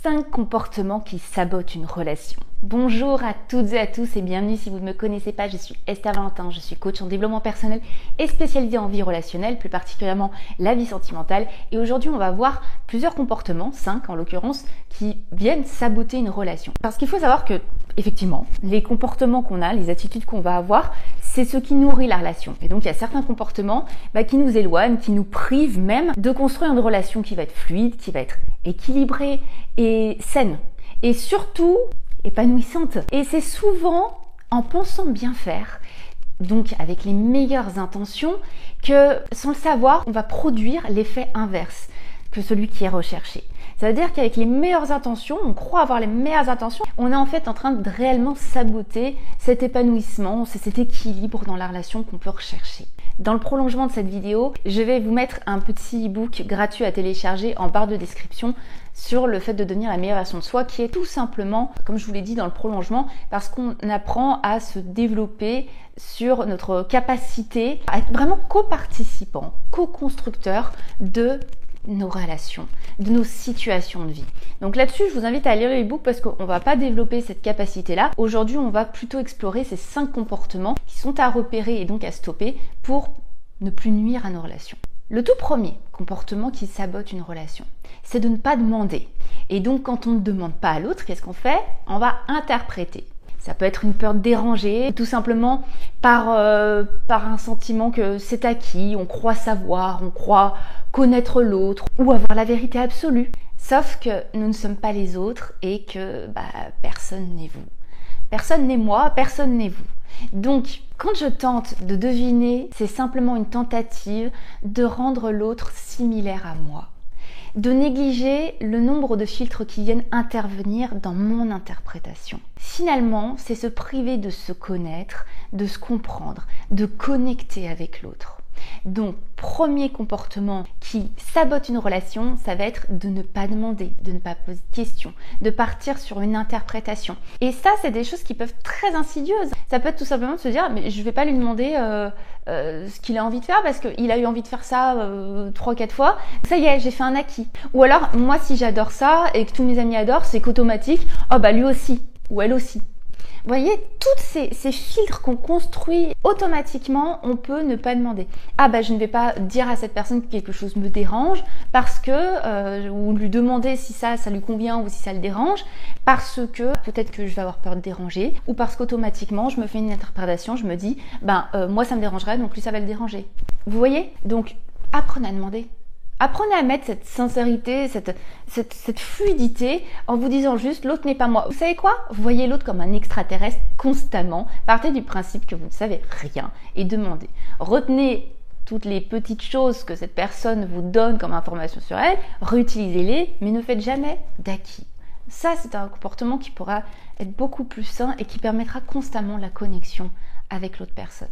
5 comportements qui sabotent une relation. Bonjour à toutes et à tous et bienvenue. Si vous ne me connaissez pas, je suis Esther Valentin, je suis coach en développement personnel et spécialisée en vie relationnelle, plus particulièrement la vie sentimentale. Et aujourd'hui, on va voir plusieurs comportements, 5 en l'occurrence, qui viennent saboter une relation. Parce qu'il faut savoir que, effectivement, les comportements qu'on a, les attitudes qu'on va avoir, c'est ce qui nourrit la relation. Et donc, il y a certains comportements qui nous éloignent, qui nous privent même de construire une relation qui va être fluide, qui va être équilibrée et saine. Et surtout, épanouissante. Et c'est souvent en pensant bien faire, donc avec les meilleures intentions, que sans le savoir, on va produire l'effet inverse que celui qui est recherché. Ça veut dire qu'avec les meilleures intentions, on croit avoir les meilleures intentions, on est en fait en train de réellement saboter cet épanouissement, cet équilibre dans la relation qu'on peut rechercher. Dans le prolongement de cette vidéo, je vais vous mettre un petit e-book gratuit à télécharger en barre de description sur le fait de devenir la meilleure version de soi, qui est tout simplement, comme je vous l'ai dit dans le prolongement, parce qu'on apprend à se développer sur notre capacité à être vraiment co-participant, co-constructeur de nos relations, de nos situations de vie. Donc là-dessus, je vous invite à lire le e-book parce qu'on ne va pas développer cette capacité-là. Aujourd'hui, on va plutôt explorer ces 5 comportements qui sont à repérer et donc à stopper pour ne plus nuire à nos relations. Le tout premier comportement qui sabote une relation, c'est de ne pas demander. Et donc, quand on ne demande pas à l'autre, qu'est-ce qu'on fait? On va interpréter. Ça peut être une peur de déranger, tout simplement par un sentiment que c'est acquis, on croit savoir, on croit connaître l'autre ou avoir la vérité absolue. Sauf que nous ne sommes pas les autres et que personne n'est vous. Personne n'est moi, personne n'est vous. Donc, quand je tente de deviner, c'est simplement une tentative de rendre l'autre similaire à moi. De négliger le nombre de filtres qui viennent intervenir dans mon interprétation. Finalement, c'est se priver de se connaître, de se comprendre, de connecter avec l'autre. Donc, premier comportement qui sabote une relation, ça va être de ne pas demander, de ne pas poser de questions, de partir sur une interprétation. Et ça, c'est des choses qui peuvent être très insidieuses. Ça peut être tout simplement de se dire, mais je ne vais pas lui demander ce qu'il a envie de faire parce qu'il a eu envie de faire ça 3-4 fois. Ça y est, j'ai fait un acquis. Ou alors, moi, si j'adore ça et que tous mes amis adorent, c'est qu'automatique, lui aussi, ou elle aussi. Vous voyez, tous ces filtres qu'on construit automatiquement, on peut ne pas demander. Je ne vais pas dire à cette personne que quelque chose me dérange parce que, ou lui demander si ça lui convient ou si ça le dérange, parce que peut-être que je vais avoir peur de déranger, ou parce qu'automatiquement je me fais une interprétation, je me dis, moi ça me dérangerait, donc lui ça va le déranger. Vous voyez? Donc, apprenez à demander. Apprenez à mettre cette sincérité, cette fluidité en vous disant juste l'autre n'est pas moi. Vous savez quoi? Vous voyez l'autre comme un extraterrestre constamment. Partez du principe que vous ne savez rien et demandez. Retenez toutes les petites choses que cette personne vous donne comme information sur elle, réutilisez-les, mais ne faites jamais d'acquis. Ça, c'est un comportement qui pourra être beaucoup plus sain et qui permettra constamment la connexion avec l'autre personne.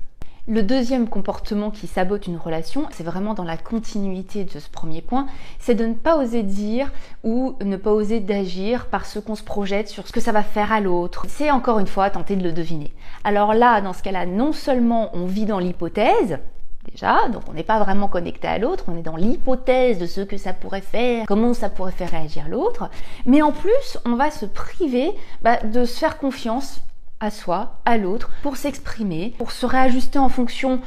Le deuxième comportement qui sabote une relation, c'est vraiment dans la continuité de ce premier point, c'est de ne pas oser dire ou ne pas oser d'agir parce qu'on se projette sur ce que ça va faire à l'autre. C'est encore une fois tenter de le deviner. Alors là, dans ce cas-là, non seulement on vit dans l'hypothèse, déjà, donc on n'est pas vraiment connecté à l'autre, on est dans l'hypothèse de ce que ça pourrait faire, comment ça pourrait faire réagir l'autre, mais en plus, on va se priver de se faire confiance à soi, à l'autre, pour s'exprimer, pour se réajuster en fonction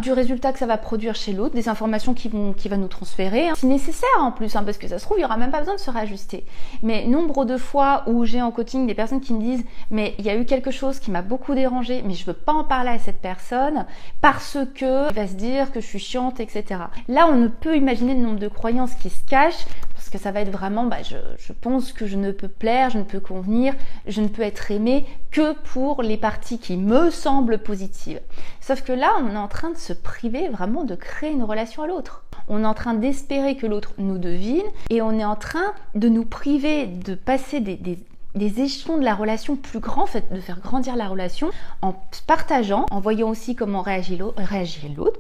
du résultat que ça va produire chez l'autre, des informations qui va nous transférer, si nécessaire en plus, parce que ça se trouve, il n'y aura même pas besoin de se réajuster. Mais nombre de fois où j'ai en coaching des personnes qui me disent « mais il y a eu quelque chose qui m'a beaucoup dérangé, mais je veux pas en parler à cette personne parce que il va se dire que je suis chiante, etc. » Là, on ne peut imaginer le nombre de croyances qui se cachent parce que ça va être vraiment je pense que je ne peux plaire, je ne peux convenir, je ne peux être aimée que pour les parties qui me semblent positives. Sauf que là, on est en train de se priver vraiment de créer une relation à l'autre. On est en train d'espérer que l'autre nous devine et on est en train de nous priver de passer des échelons de la relation plus grands, en fait, de faire grandir la relation en partageant, en voyant aussi comment réagit l'autre,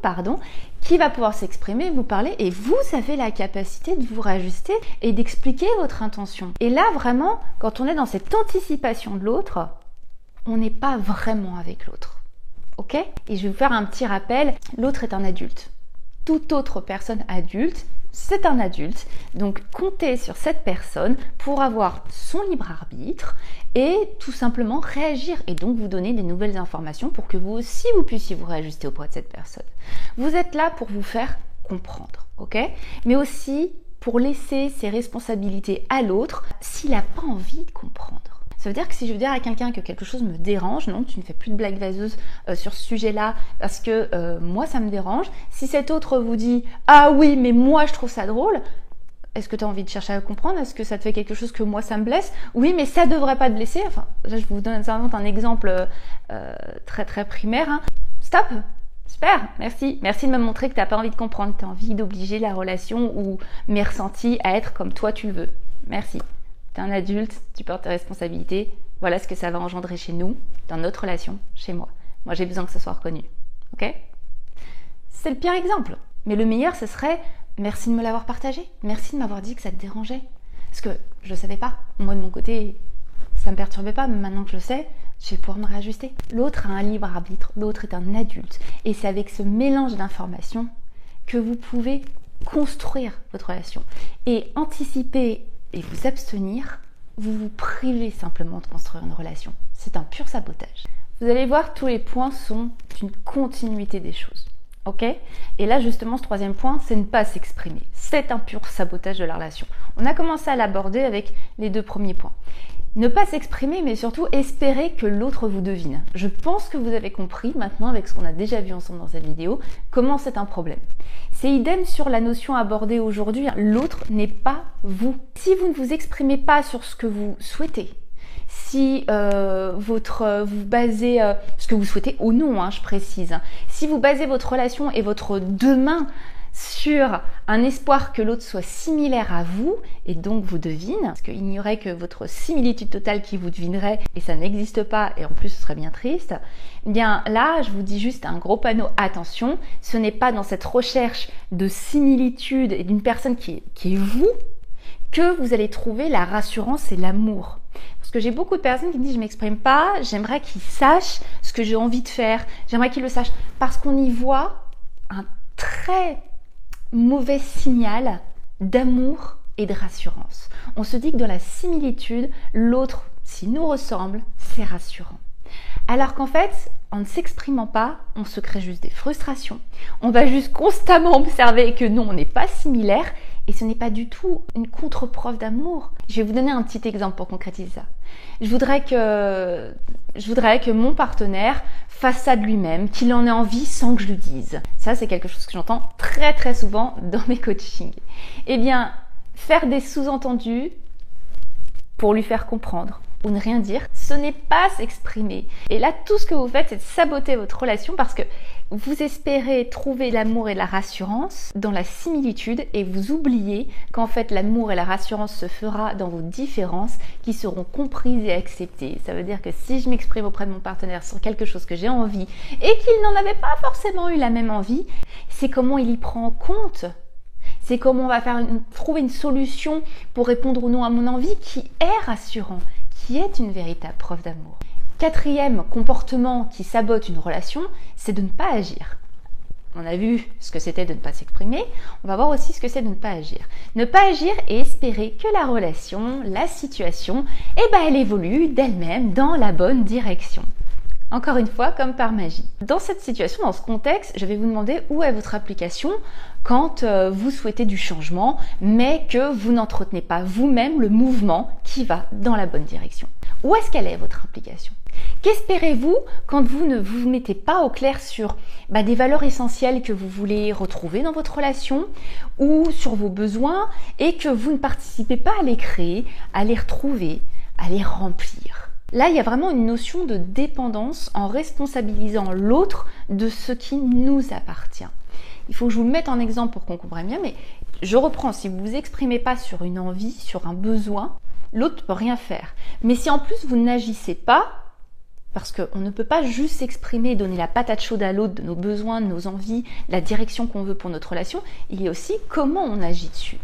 qui va pouvoir s'exprimer, vous parler, et vous avez la capacité de vous réajuster et d'expliquer votre intention. Et là, vraiment, quand on est dans cette anticipation de l'autre, on n'est pas vraiment avec l'autre. Ok? Et je vais vous faire un petit rappel, l'autre est un adulte. Toute autre personne adulte c'est un adulte, donc comptez sur cette personne pour avoir son libre arbitre et tout simplement réagir et donc vous donner des nouvelles informations pour que vous aussi vous puissiez vous réajuster auprès de cette personne. Vous êtes là pour vous faire comprendre, ok? Mais aussi pour laisser ses responsabilités à l'autre s'il n'a pas envie de comprendre. Ça veut dire que si je veux dire à quelqu'un que quelque chose me dérange, non, tu ne fais plus de blagues vaseuses sur ce sujet-là parce que moi ça me dérange. Si cet autre vous dit « Ah oui, mais moi je trouve ça drôle », est-ce que tu as envie de chercher à comprendre? Est-ce que ça te fait quelque chose que moi ça me blesse? Oui, mais ça devrait pas te blesser. Enfin, là je vous donne un exemple très très primaire. Hein. Stop! Super, merci. Merci de me montrer que tu n'as pas envie de comprendre. Tu as envie d'obliger la relation ou mes ressentis à être comme toi tu le veux. Merci. Tu es un adulte, tu portes tes responsabilités. Voilà ce que ça va engendrer chez nous, dans notre relation, chez moi. Moi, j'ai besoin que ça soit reconnu. Ok? C'est le pire exemple. Mais le meilleur, ce serait merci de me l'avoir partagé. Merci de m'avoir dit que ça te dérangeait. Parce que je ne savais pas. Moi, de mon côté, ça ne me perturbait pas. Mais maintenant que je le sais, je vais pouvoir me réajuster. L'autre a un libre arbitre. L'autre est un adulte. Et c'est avec ce mélange d'informations que vous pouvez construire votre relation. Et anticiper et vous abstenir, vous vous privez simplement de construire une relation. C'est un pur sabotage. Vous allez voir, tous les points sont une continuité des choses. Ok? Et là, justement, ce troisième point, c'est ne pas s'exprimer. C'est un pur sabotage de la relation. On a commencé à l'aborder avec les deux premiers points. Ne pas s'exprimer, mais surtout espérer que l'autre vous devine. Je pense que vous avez compris maintenant, avec ce qu'on a déjà vu ensemble dans cette vidéo, comment c'est un problème. C'est idem sur la notion abordée aujourd'hui. L'autre n'est pas vous. Si vous ne vous exprimez pas sur ce que vous souhaitez, si vous basez ce que vous souhaitez ou non, hein, je précise, si vous basez votre relation et votre demain sur un espoir que l'autre soit similaire à vous et donc vous devine, parce qu'il n'y aurait que votre similitude totale qui vous devinerait et ça n'existe pas et en plus ce serait bien triste, eh bien là je vous dis juste un gros panneau attention, ce n'est pas dans cette recherche de similitude et d'une personne qui est vous que vous allez trouver la rassurance et l'amour. Parce que j'ai beaucoup de personnes qui me disent je m'exprime pas, j'aimerais qu'ils sachent ce que j'ai envie de faire, j'aimerais qu'ils le sachent parce qu'on y voit un très mauvais signal d'amour et de rassurance. On se dit que dans la similitude, l'autre, s'il nous ressemble, c'est rassurant. Alors qu'en fait, en ne s'exprimant pas, on se crée juste des frustrations. On va juste constamment observer que non, on n'est pas similaire et ce n'est pas du tout une contre-preuve d'amour. Je vais vous donner un petit exemple pour concrétiser ça. Je voudrais que mon partenaire fasse ça de lui-même, qu'il en ait envie sans que je le dise. Ça, c'est quelque chose que j'entends très très souvent dans mes coachings. Eh bien, faire des sous-entendus pour lui faire comprendre ou ne rien dire, ce n'est pas s'exprimer. Et là, tout ce que vous faites, c'est de saboter votre relation parce que vous espérez trouver l'amour et la rassurance dans la similitude et vous oubliez qu'en fait, l'amour et la rassurance se fera dans vos différences qui seront comprises et acceptées. Ça veut dire que si je m'exprime auprès de mon partenaire sur quelque chose que j'ai envie et qu'il n'en avait pas forcément eu la même envie, c'est comment il y prend en compte. C'est comment on va trouver une solution pour répondre ou non à mon envie qui est rassurant, qui est une véritable preuve d'amour. Quatrième comportement qui sabote une relation, c'est de ne pas agir. On a vu ce que c'était de ne pas s'exprimer, on va voir aussi ce que c'est de ne pas agir. Ne pas agir et espérer que la relation, la situation, elle évolue d'elle-même dans la bonne direction. Encore une fois, comme par magie. Dans cette situation, dans ce contexte, je vais vous demander où est votre application quand vous souhaitez du changement, mais que vous n'entretenez pas vous-même le mouvement qui va dans la bonne direction. Où est-ce qu'elle est, votre application? Qu'espérez-vous quand vous ne vous mettez pas au clair sur des valeurs essentielles que vous voulez retrouver dans votre relation ou sur vos besoins et que vous ne participez pas à les créer, à les retrouver, à les remplir? Là, il y a vraiment une notion de dépendance en responsabilisant l'autre de ce qui nous appartient. Il faut que je vous le mette en exemple pour qu'on comprenne bien, mais je reprends, si vous ne vous exprimez pas sur une envie, sur un besoin, l'autre ne peut rien faire. Mais si en plus vous n'agissez pas, parce qu'on ne peut pas juste s'exprimer et donner la patate chaude à l'autre de nos besoins, de nos envies, de la direction qu'on veut pour notre relation, il y a aussi comment on agit dessus.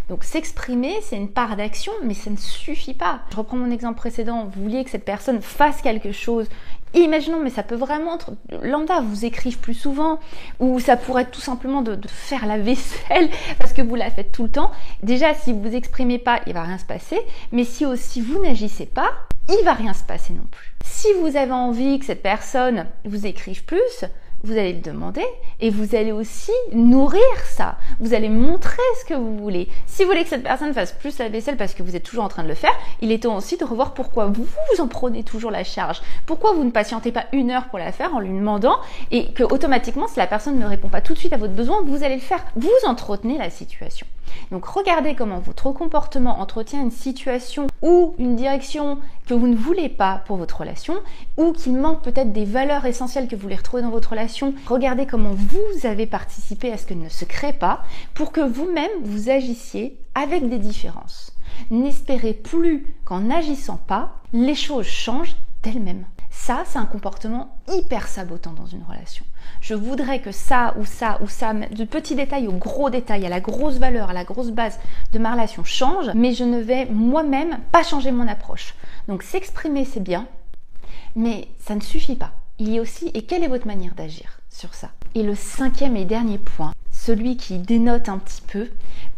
Donc s'exprimer, c'est une part d'action, mais ça ne suffit pas. Je reprends mon exemple précédent, vous vouliez que cette personne fasse quelque chose Et imaginons, mais ça peut vraiment être lambda, vous écrivez plus souvent, ou ça pourrait être tout simplement de faire la vaisselle parce que vous la faites tout le temps. Déjà, si vous exprimez pas, il va rien se passer, mais si aussi vous n'agissez pas, il va rien se passer non plus. Si vous avez envie que cette personne vous écrive plus, vous allez le demander et vous allez aussi nourrir ça. Vous allez montrer ce que vous voulez. Si vous voulez que cette personne fasse plus la vaisselle parce que vous êtes toujours en train de le faire, il est temps aussi de revoir pourquoi vous en prenez toujours la charge. Pourquoi vous ne patientez pas 1 heure pour la faire en lui demandant et que automatiquement, si la personne ne répond pas tout de suite à votre besoin, vous allez le faire. Vous entretenez la situation. Donc regardez comment votre comportement entretient une situation ou une direction que vous ne voulez pas pour votre relation ou qu'il manque peut-être des valeurs essentielles que vous voulez retrouver dans votre relation. Regardez comment vous avez participé à ce que ne se crée pas pour que vous-même vous agissiez avec des différences. N'espérez plus qu'en n'agissant pas, les choses changent d'elles-mêmes. Ça, c'est un comportement hyper sabotant dans une relation. Je voudrais que ça ou ça ou ça, du petit détail au gros détail, à la grosse valeur, à la grosse base de ma relation change, mais je ne vais moi-même pas changer mon approche. Donc s'exprimer, c'est bien, mais ça ne suffit pas. Il y a aussi, et quelle est votre manière d'agir sur ça? Et le 5e et dernier point, celui qui dénote un petit peu,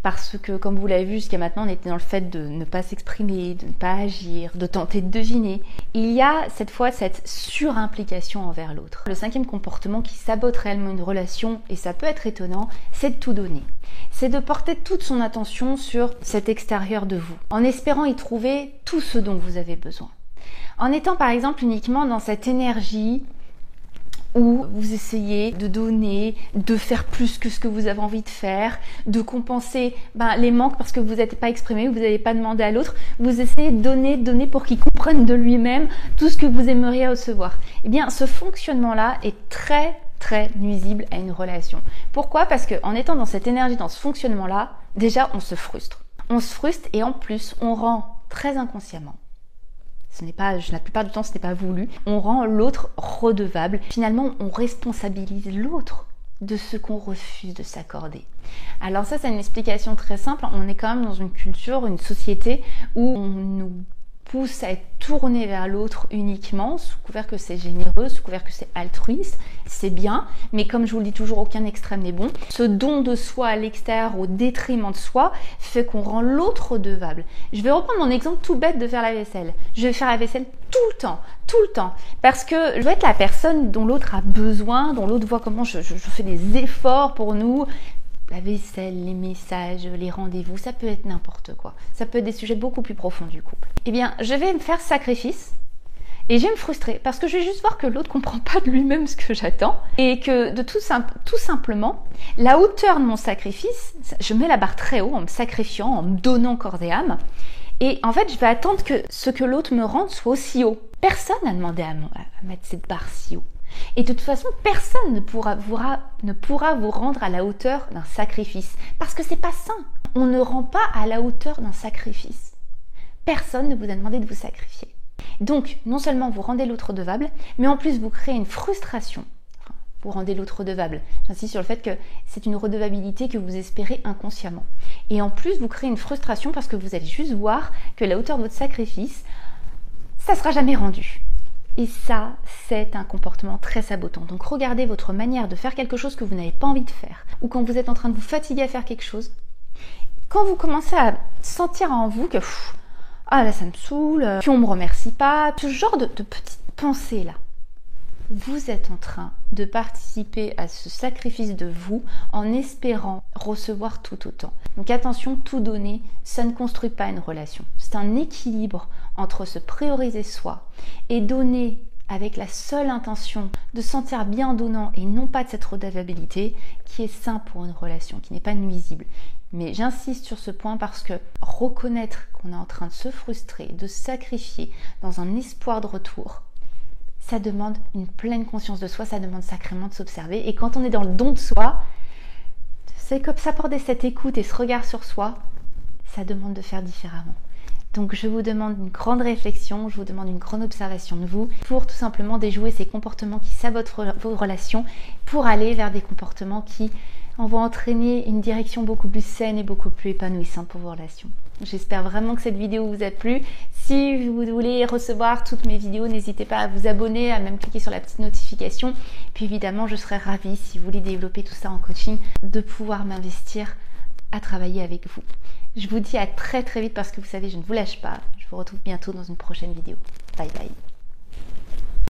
parce que comme vous l'avez vu jusqu'à maintenant, on était dans le fait de ne pas s'exprimer, de ne pas agir, de tenter de deviner. Il y a cette fois cette surimplication envers l'autre. Le 5e comportement qui sabote réellement une relation, et ça peut être étonnant, c'est de tout donner. C'est de porter toute son attention sur cet extérieur de vous, en espérant y trouver tout ce dont vous avez besoin. En étant par exemple uniquement dans cette énergie où vous essayez de donner, de faire plus que ce que vous avez envie de faire, de compenser les manques parce que vous n'êtes pas exprimé, vous n'avez pas demandé à l'autre, vous essayez de donner pour qu'il comprenne de lui-même tout ce que vous aimeriez recevoir. Eh bien, ce fonctionnement-là est très nuisible à une relation. Pourquoi? Parce qu'en étant dans cette énergie, dans ce fonctionnement-là, déjà on se frustre. On se frustre et en plus, on rend très inconsciemment. La plupart du temps, ce n'est pas voulu. On rend l'autre redevable. Finalement, on responsabilise l'autre de ce qu'on refuse de s'accorder. Alors ça, c'est une explication très simple. On est quand même dans une culture, une société où on nous pousse à être tourné vers l'autre uniquement, sous couvert que c'est généreux, sous couvert que c'est altruiste, c'est bien, mais comme je vous le dis toujours, aucun extrême n'est bon. Ce don de soi à l'extérieur au détriment de soi fait qu'on rend l'autre redevable. Je vais reprendre mon exemple tout bête de faire la vaisselle. Je vais faire la vaisselle tout le temps, parce que je veux être la personne dont l'autre a besoin, dont l'autre voit comment je fais des efforts pour nous. La vaisselle, les messages, les rendez-vous, ça peut être n'importe quoi. Ça peut être des sujets beaucoup plus profonds du couple. Eh bien, je vais me faire sacrifice et je vais me frustrer parce que je vais juste voir que l'autre ne comprend pas de lui-même ce que j'attends et que de tout simplement, la hauteur de mon sacrifice, je mets la barre très haut en me sacrifiant, en me donnant corps et âme. Et en fait, je vais attendre que ce que l'autre me rende soit aussi haut. Personne n'a demandé à mettre cette barre si haut. Et de toute façon, personne ne pourra vous rendre à la hauteur d'un sacrifice. Parce que c'est pas sain. On ne rend pas à la hauteur d'un sacrifice. Personne ne vous a demandé de vous sacrifier. Donc, non seulement vous rendez l'autre redevable, mais en plus vous créez une frustration. Enfin, vous rendez l'autre redevable. J'insiste sur le fait que c'est une redevabilité que vous espérez inconsciemment. Et en plus, vous créez une frustration parce que vous allez juste voir que la hauteur de votre sacrifice, ça ne sera jamais rendu. Et ça, c'est un comportement très sabotant. Donc regardez votre manière de faire quelque chose que vous n'avez pas envie de faire, ou quand vous êtes en train de vous fatiguer à faire quelque chose, quand vous commencez à sentir en vous que ah là ça me saoule, puis on me remercie pas, ce genre de petites pensées là, vous êtes en train de participer à ce sacrifice de vous en espérant recevoir tout autant. Donc attention, tout donner, ça ne construit pas une relation. C'est un équilibre entre se prioriser soi et donner avec la seule intention de sentir bien donnant et non pas de cette redevabilité qui est sain pour une relation, qui n'est pas nuisible. Mais j'insiste sur ce point parce que reconnaître qu'on est en train de se frustrer, de se sacrifier dans un espoir de retour, ça demande une pleine conscience de soi, ça demande sacrément de s'observer. Et quand on est dans le don de soi, c'est comme s'apporter cette écoute et ce regard sur soi, ça demande de faire différemment. Donc je vous demande une grande réflexion, je vous demande une grande observation de vous pour tout simplement déjouer ces comportements qui sabotent vos relations pour aller vers des comportements qui vont entraîner une direction beaucoup plus saine et beaucoup plus épanouissante pour vos relations. J'espère vraiment que cette vidéo vous a plu. Si vous voulez recevoir toutes mes vidéos, n'hésitez pas à vous abonner, à même cliquer sur la petite notification. Puis évidemment, je serais ravie, si vous voulez développer tout ça en coaching, de pouvoir m'investir à travailler avec vous. Je vous dis à très vite parce que vous savez, je ne vous lâche pas. Je vous retrouve bientôt dans une prochaine vidéo. Bye bye.